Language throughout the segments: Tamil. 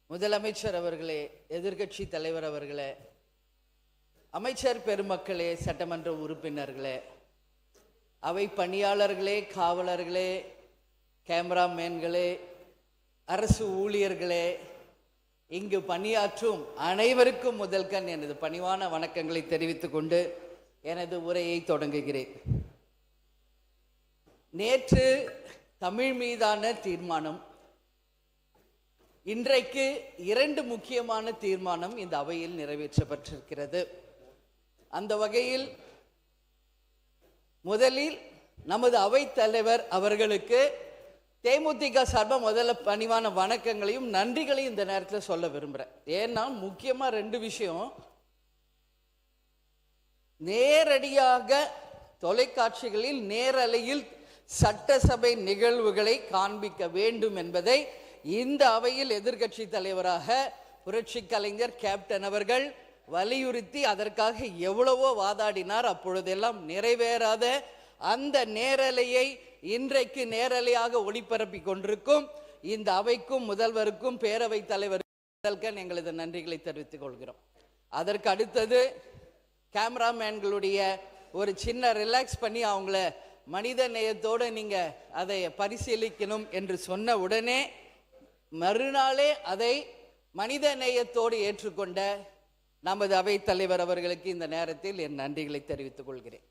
முதலமைச்சர் அவர்களே, எதிர்க்கட்சி தலைவர் அவர்களே, அமைச்சர் பெருமக்களே, சட்டமன்ற உறுப்பினர்களே, அவை பணியாளர்களே, காவலர்களே, கேமராமேன்களே, அரசு ஊழியர்களே, இங்கு பணியாற்றும் அனைவருக்கும் முதல்கண் எனது பணிவான வணக்கங்களை தெரிவித்துக் கொண்டு எனது உரையை தொடங்குகிறேன். நேற்று தமிழ் மீதான தீர்மானம், இன்றைக்கு 2 முக்கியமான தீர்மானம் இந்த அவையில் நிறைவேற்றப்பட்டிருக்கிறது. அந்த வகையில் முதலில் நமது அவைத் தலைவர் அவர்களுக்கு தேமுதிக சார்பாக முதல்ல பணிவான வணக்கங்களையும் நன்றிகளையும் இந்த நேரத்தில் சொல்ல விரும்புகிறேன். ஏன்னா முக்கியமாக 2 விஷயம். நேரடியாக தொலைக்காட்சிகளில் நேரலையில் சட்டசபை நிகழ்வுகளை காண்பிக்க வேண்டும் என்பதை இந்த அவையில் எதிர்க்கட்சி தலைவராக புரட்சி கலைஞர் கேப்டன் அவர்கள் வலியுறுத்தி அதற்காக எவ்வளவோ வாதாடினார். அப்பொழுதெல்லாம் நிறைவேறாத அந்த நேரலையை இன்றைக்கு நேரலையாக ஒளிபரப்பி கொண்டிருக்கும் இந்த அவைக்கும் முதல்வருக்கும் பேரவைத் தலைவருக்கும் எங்களது நன்றிகளை தெரிவித்துக் கொள்கிறோம். அதற்கு அடுத்தது கேமராமேன்களுடைய ஒரு சின்ன ரிலாக்ஸ் பண்ணி அவங்கள மனித நேயத்தோடு நீங்கள் அதை பரிசீலிக்கணும் என்று சொன்ன உடனே மறுநாளே அதை மனித நேயத்தோடு ஏற்றுக்கொண்ட நமது அவைத் தலைவர் அவர்களுக்கு இந்த நேரத்தில் என் நன்றிகளை தெரிவித்துக் கொள்கிறேன்.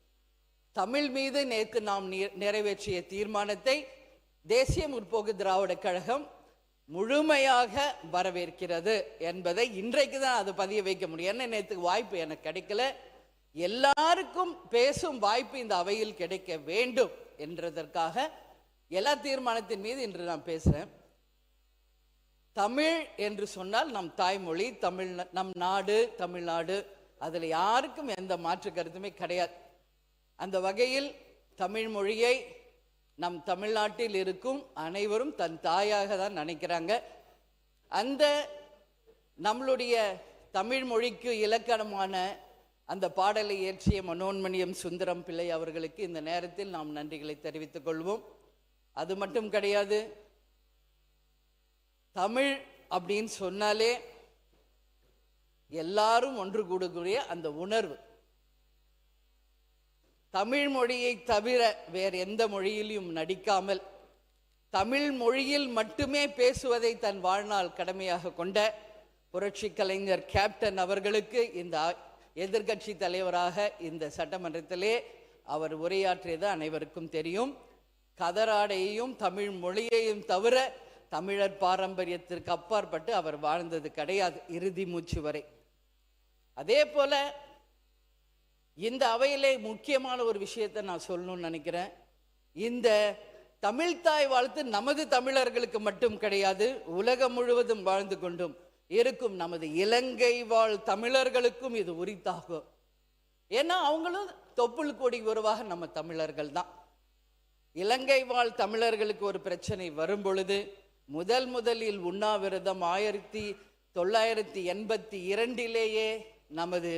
தமிழ் மீது நேற்று நாம் நிறைவேற்றிய தீர்மானத்தை தேசிய முற்போக்கு திராவிட கழகம் முழுமையாக வரவேற்கிறது என்பதை இன்றைக்கு தான் அது பதிய வைக்க முடியும். என்ன, நேற்று வாய்ப்பு எனக்கு கிடைக்கல. எல்லாருக்கும் பேசும் வாய்ப்பு இந்த அவையில் கிடைக்க வேண்டும் என்றதற்காக எல்லா தீர்மானத்தின் மீது இன்று நான் பேசுகிறேன். தமிழ் என்று சொன்னால் நம் தாய்மொழி, தமிழ், நம் நாடு தமிழ்நாடு, அதில் யாருக்கும் எந்த மாற்று கருத்துமே கிடையாது. அந்த வகையில் தமிழ் மொழியை நம் தமிழ்நாட்டில் இருக்கும் அனைவரும் தன் தாயாக தான் நினைக்கிறாங்க. அந்த நம்மளுடைய தமிழ் மொழிக்கு இலக்கணமான அந்த பாடலை இயற்றிய மனோன்மணியம் சுந்தரம் பிள்ளை அவர்களுக்கு இந்த நேரத்தில் நாம் நன்றிகளை தெரிவித்துக் கொள்வோம். அது மட்டும் கிடையாது, தமிழ் அப்படின்னு சொன்னாலே எல்லாரும் ஒன்று கூடக்கூடிய அந்த உணர்வு, தமிழ் மொழியை தவிர வேறு எந்த மொழியிலும் நடிக்காமல் தமிழ் மொழியில் மட்டுமே பேசுவதை தன் வாழ்நாள் கடமையாக கொண்ட புரட்சி கலைஞர் கேப்டன் அவர்களுக்கு இந்த எதிர்க்கட்சி தலைவராக இந்த சட்டமன்றத்திலே அவர் உரையாற்றியது அனைவருக்கும் தெரியும். கதராடையையும் தமிழ் மொழியையும் தவிர தமிழர் பாரம்பரியத்திற்கு அப்பாற்பட்டு அவர் வாழ்ந்தது கிடையாது இறுதி மூச்சு வரை. அதே போல இந்த அவையிலே முக்கியமான ஒரு விஷயத்தை நான் சொல்லணும்னு நினைக்கிறேன். இந்த தமிழ்தாய் வாழ்த்து நமது தமிழர்களுக்கு மட்டும் கிடையாது, உலகம் முழுவதும் வாழ்ந்து கொண்டும் இருக்கும் நமது இலங்கை வாழ் தமிழர்களுக்கும் இது உரித்தாகும். ஏன்னா அவங்களும் தொப்புள் கொடி உருவாக நம்ம தமிழர்கள் தான். இலங்கை வாழ் தமிழர்களுக்கு ஒரு பிரச்சனை வரும் பொழுது முதலில் உண்ணாவிரதம் 1982 நமது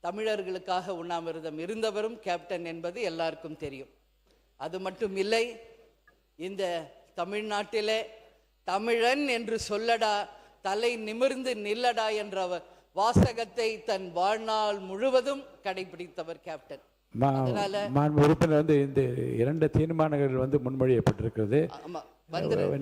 தமிழர்களுக்காக உண்ணாவிரதம் இருந்தவரும் கேப்டன் என்பது எல்லாருக்கும் தெரியும். அது மட்டும் இல்லை, இந்த தமிழ்நாட்டிலே தமிழன் என்று சொல்லடா, தலை நிமிர்ந்து நில்லடா என்ற வாசகத்தை தன் வாழ்நாள் முழுவதும் கடைபிடித்தவர் கேப்டன். உறுப்பினர் இந்த 2 தீர்மானங்கள் முன்மொழியப்பட்டிருக்கிறது.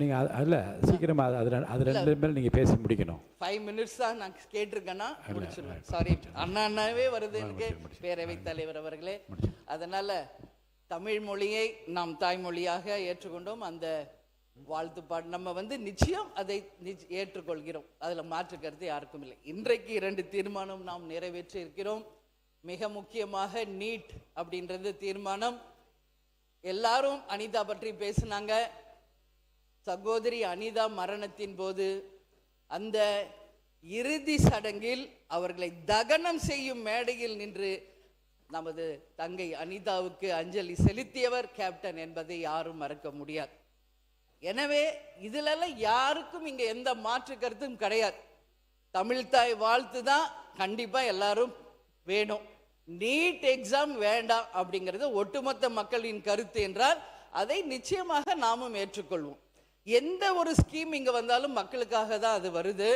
நீங்க அல்ல சீக்கிரமா அது 2 மேல் நீங்க பேசி முடிக்கணும். 5 minutes தான் நான் கேட்டிருக்கேன்னா முடிச்சிருவேன். சாரி, அண்ணாவே வருது எனக்கு பேரவைத் தலைவர் அவர்களே. அதனால தமிழ் மொழியை நாம் தாய்மொழியாக ஏற்றுக்கொண்டோம். அந்த வாழ்த்துப்பாடு நம்ம நிச்சயம் அதை ஏற்றுக்கொள்கிறோம். அதில் மாற்று கருத்து யாருக்கும் இல்லை. இன்றைக்கு 2 தீர்மானம் நாம் நிறைவேற்றி இருக்கிறோம். மிக முக்கியமாக நீட் அப்படின்றது தீர்மானம். எல்லாரும் அனிதா பற்றி பேசினாங்க. சகோதரி அனிதா மரணத்தின் போது அந்த இறுதி சடங்கில் அவர்களை தகனம் செய்யும் மேடையில் நின்று நமது தங்கை அனிதாவுக்கு அஞ்சலி செலுத்தியவர் கேப்டன் என்பதை யாரும் மறக்க முடியாது. எனவே இதிலெல்லாம் யாருக்கும் இங்க எந்த மாற்று கருத்தும் கிடையாது. தமிழ்தாய் வாழ்த்து தான் கண்டிப்பா எல்லாரும் வேணும். நீட் எக்ஸாம் வேண்டாம் அப்படிங்கிறது ஒட்டுமொத்த மக்களின் கருத்து என்றால் அதை நிச்சயமாக நாமும் ஏற்றுக்கொள்வோம். எந்த ஒரு ஸ்கீம் இங்க வந்தாலும் மக்களுக்காக தான் அது வருது.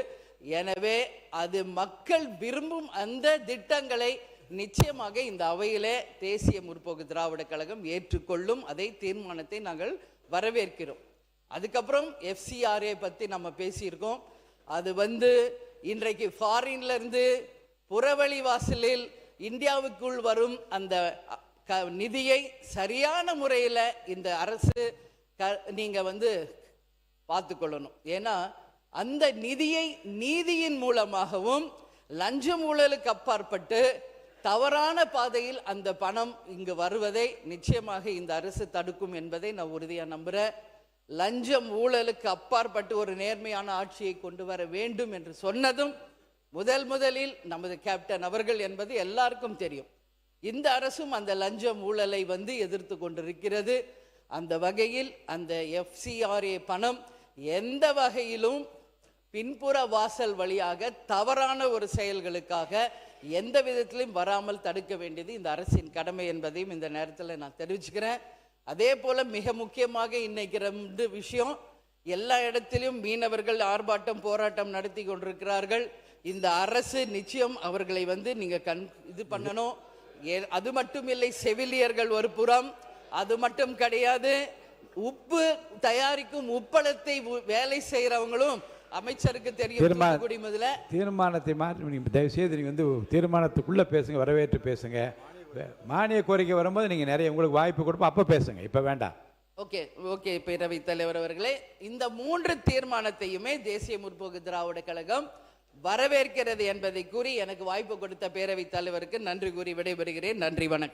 எனவே அது மக்கள் விரும்பும் அந்த திட்டங்களை நிச்சயமாக இந்த அவையிலே தேசிய முற்போக்கு திராவிட கழகம் ஏற்றுக்கொள்ளும். அதை தீர்மானத்தை நாங்கள் வரவேற்கிறோம். அதுக்கப்புறம் FCRA பத்தி நம்ம பேசியிருக்கோம். அது இன்றைக்கு ஃபாரின்ல இருந்து புறவழி வாசலில் இந்தியாவுக்குள் வரும் அந்த நிதியை சரியான முறையில் இந்த அரசு நீங்க பார்த்து கொள்ளணும். ஏன்னா அந்த நிதியை நீதியின் மூலமாகவும் லஞ்ச ஊழலுக்கு அப்பாற்பட்டு தவறான பாதையில் அந்த பணம் இங்கு வருவதை நிச்சயமாக இந்த அரசு தடுக்கும் என்பதை நான் உறுதியாக நம்புகிறேன். லஞ்சம் ஊழலுக்கு அப்பாற்பட்டு ஒரு நேர்மையான ஆட்சியை கொண்டு வர வேண்டும் என்று சொன்னதும் முதலில் நமது கேப்டன் அவர்கள் என்பது எல்லாருக்கும் தெரியும். இந்த அரசும் அந்த லஞ்சம் ஊழலை எதிர்த்து கொண்டிருக்கிறது. அந்த வகையில் அந்த FCRA பணம் எந்த வகையிலும் பின்புற வாசல் வழியாக தவறான ஒரு செயல்களுக்காக எந்த விதத்திலும் வராமல் தடுக்க வேண்டியது இந்த அரசின் கடமை என்பதையும் இந்த நேரத்தில் நான் தெரிவிச்சுக்கிறேன். அதே போல மிக முக்கியமாக இன்னைக்கு 2 விஷயம். எல்லா இடத்திலும் மீனவர்கள் ஆர்ப்பாட்டம் போராட்டம் நடத்தி கொண்டிருக்கிறார்கள். இந்த அரசு நிச்சயம் அவர்களை நீங்க இது பண்ணணும். அது மட்டும் இல்லை, செவிலியர்கள் ஒரு புறம், அது மட்டும் கிடையாது, உப்பு தயாரிக்கும் உப்பளத்தை வேலை செய்யறவங்களும் அமைச்சருக்கு தெரியும். தீர்மானத்தை மாற்றி தயவு செய்து நீங்க தீர்மானத்துக்குள்ள பேசுங்க, வரவேற்று பேசுங்க. மானிய கோரிக்கை வரும்போது நீங்க நிறைய உங்களுக்கு வாய்ப்பு கொடுப்போம், அப்ப பேசுங்க, இப்ப வேண்டாம். ஓகே பேரவைத் தலைவர் அவர்களே, இந்த 3 தீர்மானத்தையுமே தேசிய முற்போக்கு திராவிட கழகம் வரவேற்கிறது என்பதை கூறி எனக்கு வாய்ப்பு கொடுத்த பேரவைத் தலைவருக்கு நன்றி கூறி விடைபெறுகிறேன். நன்றி, வணக்கம்.